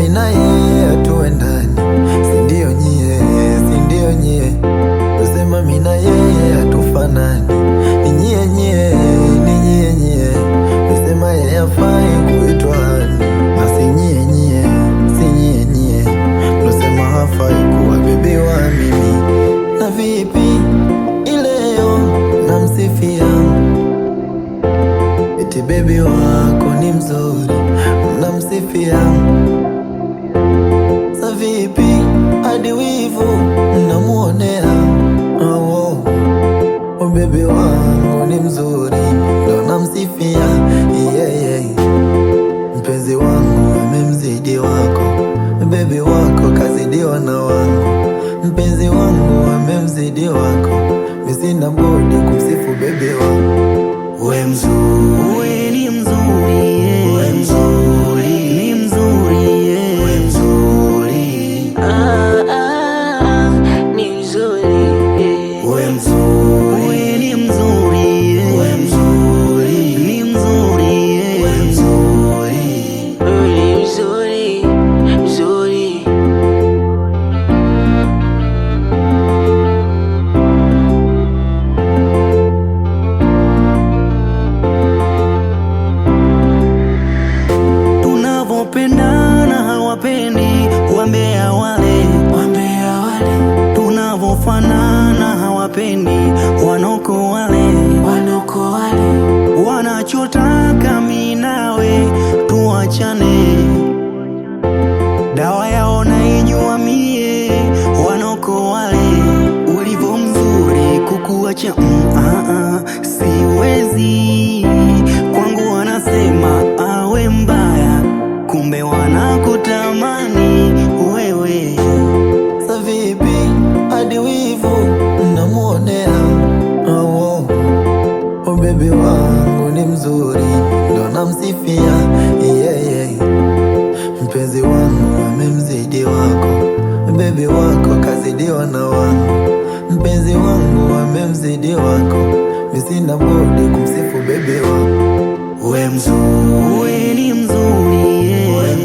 mina yeye hatuendani, sindio nyie, sindio nyie. Kusema mina yeye hatufanani, ni nyie nyie, ni nyie nyie. Kusema yeye hafai kuitwa hani, basi nyie nyie, si nyie nyie. Kusema hafai kuwa bibi wa mimi. Na vipi ileo namsifia, eti baby wako ni mzuri, namsifia. Sa vipi hadi wivu namuonea, oh, oh, baby wangu ni mzuri, ndo namsifia, yeah, yeah. Mpenzi wangu amemzidi wako, baby wako kazidiwa na wangu. Mpenzi wangu amemzidi wako, misina budi kumsifu baby wangu. We mzuri, we ni mzuri, yeah. We mzuri, ni mzuri, yeah. we mzuri, ni mzuri, yeah. we mzuri, we ni mzuri, yeah. we mzuri, ni mzuri, yeah. we mzuri. ni mzuri, mzuri. Tunavopendana hawapendi wambea wale, Wambea wale, tunavofanana hawapendi wanoko wale, wanoko wale, wanachotaka mimi nawe tuachane. Dawa yao naijua mie, wanoko wale. Ulivyo mzuri kukuacha siwezi. Kwangu wanasema awe mbaya, kumbe wanakutamani wewe. sa vipi hadi wivu namuonea, oh, oh, baby wangu ni mzuri, ndo namsifia, yeah, yeah. Mpenzi wangu amemzidi wako, baby wako kazidiwa na wangu. Mpenzi wangu amemzidi wako, misina budi kumsifu baby wangu. We mzuri, We ni mzuri, yeah. we